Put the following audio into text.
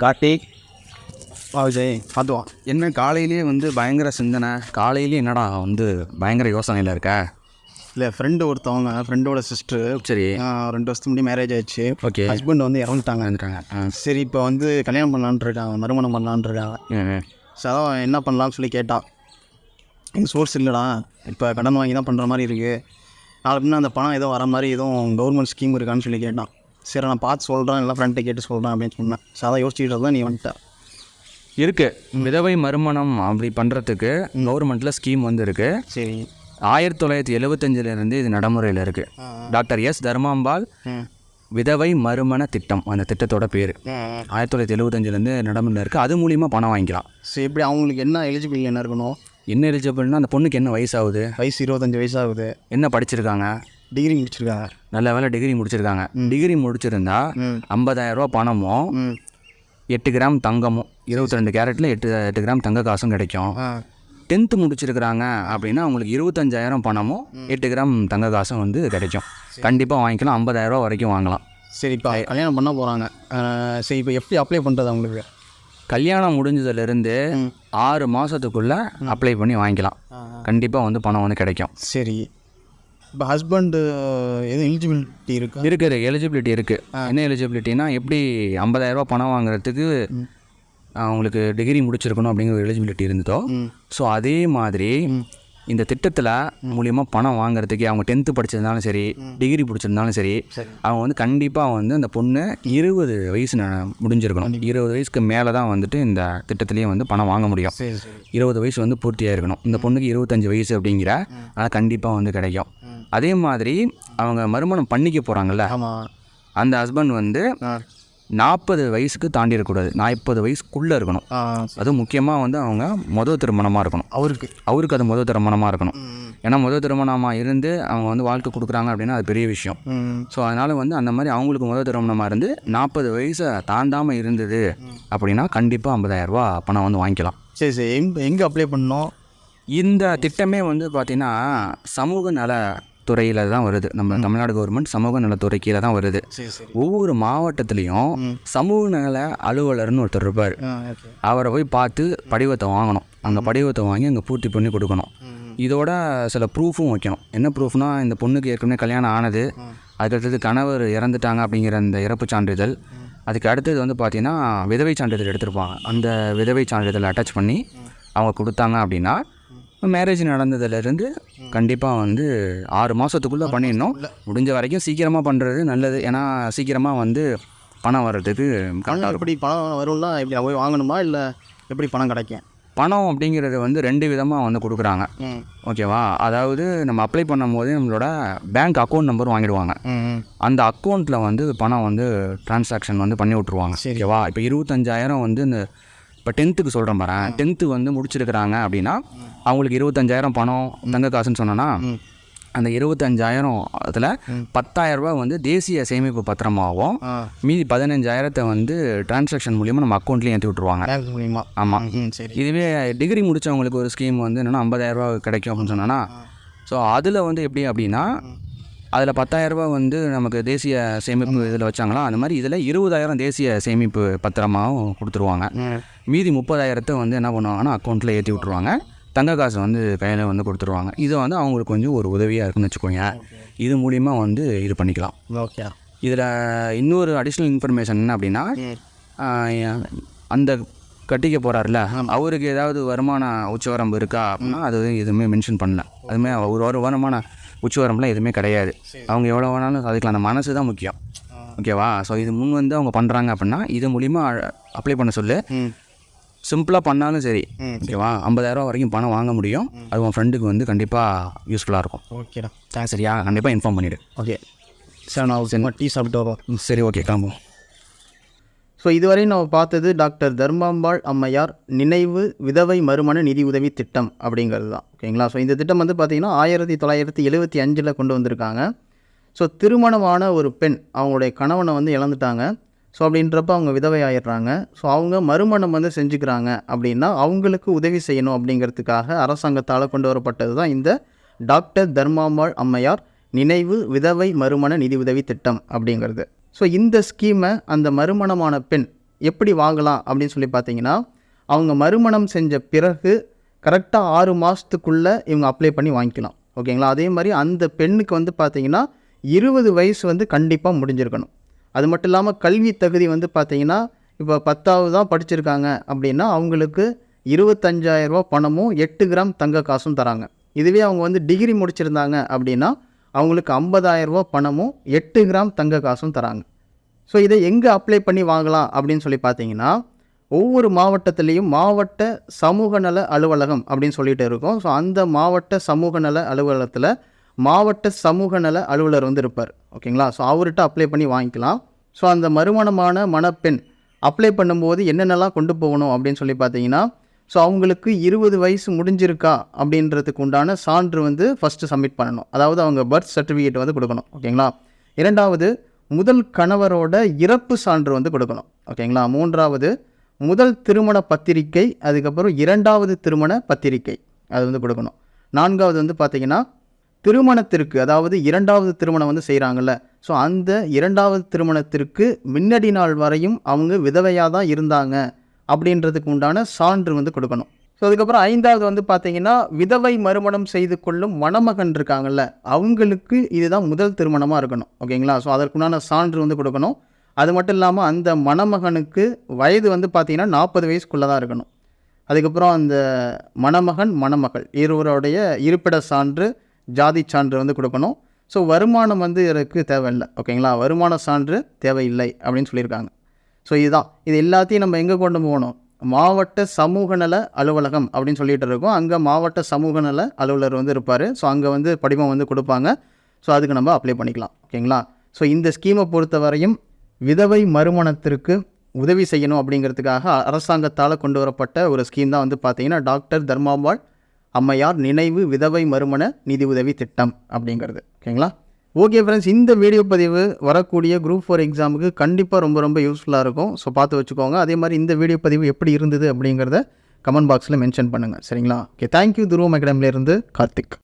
கார்த்திக் ஜெய் அதுவா என்ன காலையிலேயே வந்து பயங்கர சிந்தனை, காலையிலேயே என்னடா வந்து பயங்கர யோசனையில் இருக்க? இல்லை ஃப்ரெண்டோட சிஸ்டர். சரி. 2 வருஷத்துக்கு முன்னாடி மேரேஜ் ஆயிடுச்சு. ஓகே. ஹஸ்பண்ட் வந்து இறந்துட்டாங்க. வந்துட்டாங்க. சரி, இப்போ வந்து கல்யாணம் பண்ணலான்னு இருக்காங்க, மறுமணம் பண்ணலான்னு இருக்காங்க. ஸோ அதான் என்ன பண்ணலாம்னு சொல்லி கேட்டான். எங்கள் சோர்ஸ் இல்லைடா, இப்போ கடன் வாங்கி தான் பண்ணுற மாதிரி இருக்குது. நாளைக்கு அந்த பணம் ஏதோ வர மாதிரி எதுவும் கவர்மெண்ட் ஸ்கீம் இருக்கான்னு சொல்லி கேட்டான். சரி, நான் பார்த்து சொல்கிறேன், எல்லாம் ஃப்ரெண்ட்டை கேட்டு சொல்கிறேன் அப்படின்னு சொன்னேன். ஸோ அதான் யோசிச்சுட்டு தான் நீ வந்துட்ட. இருக்குது விதவை மறுமணம் அப்படி பண்ணுறதுக்கு கவர்மெண்ட்டில் ஸ்கீம் வந்து இருக்குது. சரி. 1975 இது நடைமுறையில் இருக்குது. டாக்டர் எஸ் தர்மாம்பாள் விதவை மறுமண திட்டம், அந்த திட்டத்தோட பேர் 1975 நடைமுறையில் இருக்குது. அது மூலிமா பணம் வாங்கிக்கலாம். சரி, எப்படி அவங்களுக்கு என்ன எலிஜிபிள் என்ன இருக்கணும்? என்ன எலிஜிபிள்னா, அந்த பொண்ணுக்கு என்ன வயசாகுது? வயசு 25 வயசாகுது. என்ன படிச்சிருக்காங்க? டிகிரி முடிச்சிருக்காங்க. நல்ல வேலை டிகிரி முடிச்சிருக்காங்க. டிகிரி முடிச்சிருந்தா 50,000 ரூபா பணமும் 8 கிராம் தங்கமும் 22 கேரட்டில் 8 கிராம் தங்க காசும் கிடைக்கும். 10th முடிச்சிருக்கிறாங்க அப்படின்னா அவங்களுக்கு 25,000 பணமும் 8 கிராம் தங்க காசும் வந்து கிடைக்கும். கண்டிப்பாக வாங்கிக்கலாம். 50,000 ரூபா வரைக்கும் வாங்கலாம். சரி, இப்போ கல்யாணம் பண்ண போகிறாங்க. சரி, இப்போ எப்படி அப்ளை பண்ணுறது அவங்களுக்கு? கல்யாணம் முடிஞ்சதுலேருந்து 6 மாதத்துக்குள்ளே அப்ளை பண்ணி வாங்கிக்கலாம். கண்டிப்பாக வந்து பணம் வந்து கிடைக்கும். சரி, இப்போ ஹஸ்பண்டு எதுவும் எலிஜிபிலிட்டி இருக்குது? எலிஜிபிலிட்டி இருக்குது. என்ன எலிஜிபிலிட்டினா, எப்படி 50,000 ரூபா பணம் வாங்குறதுக்கு அவங்களுக்கு டிகிரி முடிச்சிருக்கணும் அப்படிங்கிற ஒரு எலிஜிபிலிட்டி இருந்ததோ, ஸோ அதே மாதிரி இந்த திட்டத்தில் மூலிமா பணம் வாங்குறதுக்கு அவங்க 10th படிச்சிருந்தாலும் சரி, டிகிரி பிடிச்சிருந்தாலும் சரி, அவங்க வந்து கண்டிப்பாக வந்து அந்த பொண்ணு 20 வயசு முடிஞ்சிருக்கணும். 20 வயசுக்கு மேலே தான் வந்துட்டு இந்த திட்டத்துலேயே வந்து பணம் வாங்க முடியும். 20 வயசு வந்து பூர்த்தியாக இருக்கணும். இந்த பொண்ணுக்கு 25 வயசு அப்படிங்கிற, ஆனால் கண்டிப்பாக வந்து கிடைக்கும். அதே மாதிரி அவங்க மறுமணம் பண்ணிக்க போகிறாங்கல்ல, அந்த ஹஸ்பண்ட் வந்து 40 வயசுக்கு தாண்டி இருக்கக்கூடாது, 40 வயசுக்குள்ளே இருக்கணும். அதுவும் முக்கியமாக வந்து அவங்க முதல் திருமணமாக இருக்கணும். அவருக்கு அது முதல் திருமணமாக இருக்கணும். ஏன்னா முதல் திருமணமாக இருந்து அவங்க வந்து வாழ்க்கை கொடுக்குறாங்க அப்படின்னா அது பெரிய விஷயம். ஸோ அதனால் வந்து அந்த மாதிரி அவங்களுக்கு முதல் திருமணமாக இருந்து 40 வயசை தாண்டாமல் இருந்தது அப்படின்னா கண்டிப்பாக 50,000 ரூபா பணம் வந்து வாங்கிக்கலாம். சரி, எங்கே அப்ளை பண்ணோம்? இந்த திட்டமே வந்து பார்த்திங்கன்னா சமூக நல துறையில் தான் வருது. நம்ம தமிழ்நாடு கவர்மெண்ட் சமூக நலத்துறை கீழே தான் வருது. ஒவ்வொரு மாவட்டத்துலேயும் சமூக நல அலுவலர்னு ஒருத்தர் இருப்பார். அவரை போய் பார்த்து படிவத்தை வாங்கணும். அந்த படிவத்தை வாங்கி அங்கே பூர்த்தி பண்ணி கொடுக்கணும். இதோட சில ப்ரூஃபும் வைக்கணும். என்ன ப்ரூஃப்னால், இந்த பொண்ணுக்கு ஏற்கனவே கல்யாணம் ஆனது, அதுக்கடுத்தது கணவர் இறந்துட்டாங்க அப்படிங்கிற அந்த இறப்பு சான்றிதழ், அதுக்கு அடுத்தது வந்து பார்த்திங்கன்னா விதவை சான்றிதழ் எடுத்திருப்பாங்க. அந்த விதவை சான்றிதழ் அட்டாச் பண்ணி அவங்க கொடுத்தாங்க அப்படின்னா மேரேஜ் நடந்ததுலேருந்து கண்டிப்பாக வந்து 6 மாதத்துக்குள்ளே பண்ணிடணும். முடிஞ்ச வரைக்கும் சீக்கிரமாக பண்ணுறது நல்லது. ஏன்னா சீக்கிரமாக வந்து பணம் வர்றதுக்கு. எப்படி பணம் வரும்னா எப்படி போய் வாங்கணுமா, இல்லை எப்படி பணம் கிடைக்கும்? பணம் அப்படிங்கிறது வந்து 2 விதமாக வந்து கொடுக்குறாங்க. ஓகேவா? அதாவது நம்ம அப்ளை பண்ணும் போதே நம்மளோட பேங்க் அக்கௌண்ட் நம்பர் வாங்கிடுவாங்க. அந்த அக்கௌண்ட்டில் வந்து பணம் வந்து டிரான்சாக்ஷன் வந்து பண்ணி விட்ருவாங்க. ஓகேவா? இப்போ 25,000 வந்து இந்த இப்போ 10th சொல்கிறேன் பாரு, 10th வந்து முடிச்சிருக்கிறாங்க அப்படின்னா அவங்களுக்கு 25,000 பணம் தங்க காசுன்னு சொன்னோன்னா, அந்த 25,000 அதில் 10,000 ரூபா வந்து தேசிய சேமிப்பு பத்திரமாகவும் மீதி 15,000 வந்து டிரான்சாக்ஷன் மூலியமாக நம்ம அக்கௌண்ட்லேயும் ஏற்றி விட்ருவாங்க. ஆமாம். இதுவே டிகிரி முடித்தவங்களுக்கு ஒரு ஸ்கீம் வந்து என்னென்னா 50,000 ரூபா கிடைக்கும் அப்படின்னு சொன்னோன்னா, ஸோ அதில் வந்து எப்படி அப்படின்னா அதில் 10,000 ரூபா வந்து நமக்கு தேசிய சேமிப்பு இதில் வச்சாங்களா, அந்த மாதிரி இதில் 20,000 தேசிய சேமிப்பு பத்திரமாகவும் கொடுத்துருவாங்க. மீதி 30,000 வந்து என்ன பண்ணுவாங்கன்னா அக்கௌண்ட்டில் ஏற்றி விட்ருவாங்க. தங்க காசு வந்து கையில் வந்து கொடுத்துருவாங்க. இது வந்து அவங்களுக்கு கொஞ்சம் ஒரு உதவியாக இருக்குன்னு வச்சுக்கோங்க. இது மூலிமா வந்து இது பண்ணிக்கலாம். ஓகே. இதில் இன்னொரு அடிஷ்னல் இன்ஃபர்மேஷன் என்ன அப்படின்னா, அந்த கட்டிக்க போகிறாருல அவருக்கு ஏதாவது வருமான உச்சவரம்பு இருக்கா அப்படின்னா அது எதுவுமே மென்ஷன் பண்ணல. அதுவுமே ஒரு வருமான உச்சவரம்புலாம் எதுவுமே கிடையாது. அவங்க எவ்வளோ வேணாலும் சாதிக்கலாம். அந்த மனசு தான் முக்கியம். ஓகேவா? ஸோ இது முன் வந்து அவங்க பண்ணுறாங்க அப்படின்னா இது மூலிமா அப்ளை பண்ண சொல்லு. சிம்பிளாக பண்ணாலும் சரி. ஓகேவா? 50,000 ரூபா வரைக்கும் பணம் வாங்க முடியும். அது உன் ஃப்ரெண்டுக்கு வந்து கண்டிப்பாக யூஸ்ஃபுல்லாக இருக்கும். ஓகேடா, சரியா? கண்டிப்பாக இன்ஃபார்ம் பண்ணிவிடு. ஓகே சார், நான் டீ சாப்பிட்டு வரோம். சரி, ஓகே, கிளம்புவோம். ஸோ இதுவரை நம்ம பார்த்தது டாக்டர் தர்மாம்பாள் அம்மையார் நினைவு விதவை மறுமண நிதி உதவி திட்டம் அப்படிங்கிறது தான். ஓகேங்களா? ஸோ இந்த திட்டம் வந்து பார்த்திங்கன்னா 1975 கொண்டு வந்திருக்காங்க. ஸோ திருமணமான ஒரு பெண் அவங்களுடைய கணவனை வந்து இழந்துட்டாங்க. ஸோ அப்படின்றப்ப அவங்க விதவை ஆயிடுறாங்க. ஸோ அவங்க மறுமணம் வந்து செஞ்சுக்கிறாங்க அப்படின்னா அவங்களுக்கு உதவி செய்யணும் அப்படிங்கிறதுக்காக அரசாங்கத்தால் கொண்டு வரப்பட்டது தான் இந்த டாக்டர் தர்மாம்பாள் அம்மையார் நினைவு விதவை மறுமண நிதி உதவி திட்டம் அப்படிங்கிறது. ஸோ இந்த ஸ்கீமை அந்த மறுமணமான பெண் எப்படி வாங்கலாம் அப்படின்னு சொல்லி பார்த்தீங்கன்னா, அவங்க மறுமணம் செஞ்ச பிறகு கரெக்டாக 6 மாதத்துக்குள்ளே இவங்க அப்ளை பண்ணி வாங்கிக்கலாம். ஓகேங்களா? அதே மாதிரி அந்த பெண்ணுக்கு வந்து பார்த்தீங்கன்னா 20 வயசு வந்து கண்டிப்பாக முடிஞ்சிருக்கணும். அது மட்டும் இல்லாமல் கல்வி தகுதி வந்து பார்த்தீங்கன்னா, இப்போ 10வது தான் படிச்சிருக்காங்க அப்படின்னா அவங்களுக்கு 25,000 ரூபா பணமும் 8 கிராம் தங்க காசும் தராங்க. இதுவே அவங்க வந்து டிகிரி முடிச்சிருந்தாங்க அப்படின்னா அவங்களுக்கு 50,000 ரூபா பணமும் 8 கிராம் தங்க காசும் தராங்க. ஸோ இதை எங்கே அப்ளை பண்ணி வாங்கலாம் அப்படின்னு சொல்லி பார்த்தீங்கன்னா, ஒவ்வொரு மாவட்டத்துலேயும் மாவட்ட சமூக நல அலுவலகம் அப்படின்னு சொல்லிட்டு இருக்கும். ஸோ அந்த மாவட்ட சமூக நல அலுவலகத்தில் மாவட்ட சமூக நல அலுவலர் வந்து இருப்பார். ஓகேங்களா? ஸோ அவர்கிட்ட அப்ளை பண்ணி வாங்கிக்கலாம். ஸோ அந்த மறுமணமான மணப்பெண் அப்ளை பண்ணும்போது என்னென்னலாம் கொண்டு போகணும் அப்படின்னு சொல்லி பார்த்தீங்கன்னா, ஸோ அவங்களுக்கு 20 வயசு முடிஞ்சிருக்கா அப்படின்றதுக்கு உண்டான சான்று வந்து ஃபஸ்ட்டு சப்மிட் பண்ணணும். அதாவது அவங்க பர்த் சர்டிஃபிகேட் வந்து கொடுக்கணும். ஓகேங்களா? 2வது முதல் கணவரோட இறப்பு சான்று வந்து கொடுக்கணும். ஓகேங்களா? 3வது முதல் திருமண பத்திரிக்கை, அதுக்கப்புறம் 2வது திருமண பத்திரிக்கை அது வந்து கொடுக்கணும். 4வது வந்து பார்த்திங்கன்னா திருமணத்திற்கு, அதாவது 2வது திருமணம் வந்து செய்கிறாங்கல்ல, ஸோ அந்த 2வது திருமணத்திற்கு முன்னாடி நாள் வரையும் அவங்க விதவையாக தான் இருந்தாங்க அப்படின்றதுக்கு உண்டான சான்று வந்து கொடுக்கணும். ஸோ அதுக்கப்புறம் 5வது வந்து பார்த்திங்கன்னா விதவை மறுமணம் செய்து கொள்ளும் மணமகன் இருக்காங்கல்ல, அவங்களுக்கு இதுதான் முதல் திருமணமாக இருக்கணும். ஓகேங்களா? ஸோ அதற்குண்டான சான்று வந்து கொடுக்கணும். அது மட்டும் இல்லாமல் அந்த மணமகனுக்கு வயது வந்து பார்த்திங்கன்னா 40 வயசுக்குள்ளே தான் இருக்கணும். அதுக்கப்புறம் அந்த மணமகன் மணமகள் இருவருடைய இருப்பிட சான்று, ஜாதி சான்று வந்து கொடுக்கணும். ஸோ வருமானம் வந்து இதற்கு தேவையில்லை. ஓகேங்களா? வருமான சான்று தேவையில்லை அப்படின்னு சொல்லியிருக்காங்க. ஸோ இதுதான், இது எல்லாத்தையும் நம்ம எங்கே கொண்டு போகணும்? மாவட்ட சமூக நல அலுவலகம் அப்படின்னு சொல்லிட்டு இருக்கோம். அங்கே மாவட்ட சமூக நல அலுவலர் வந்து இருப்பார். ஸோ அங்கே வந்து படிவம் வந்து கொடுப்பாங்க. ஸோ அதுக்கு நம்ம அப்ளை பண்ணிக்கலாம். ஓகேங்களா? ஸோ இந்த ஸ்கீமை பொறுத்த வரையும் விதவை மறுமணத்திற்கு உதவி செய்யணும் அப்படிங்கிறதுக்காக அரசாங்கத்தால் கொண்டு வரப்பட்ட ஒரு ஸ்கீம் தான் வந்து பார்த்திங்கன்னா டாக்டர் தர்மாம்பாள் அம்மையார் நினைவு விதவை மறுமண நிதி உதவி திட்டம் அப்படிங்கிறது. ஓகேங்களா? ஓகே ஃப்ரெண்ட்ஸ், இந்த வீடியோ பதிவு வரக்கூடிய குரூப் 4 எக்ஸாமுக்கு கண்டிப்பாக ரொம்ப யூஸ்ஃபுல்லாக இருக்கும். ஸோ பார்த்து வச்சுக்கோங்க. அதே மாதிரி இந்த வீடியோ பதிவு எப்படி இருந்தது அப்படிங்கிறத கமெண்ட் பாக்ஸில் மென்ஷன் பண்ணுங்கள். சரிங்களா? Okay, thank you. துருவம் அகாடமிலேருந்து கார்த்திக்.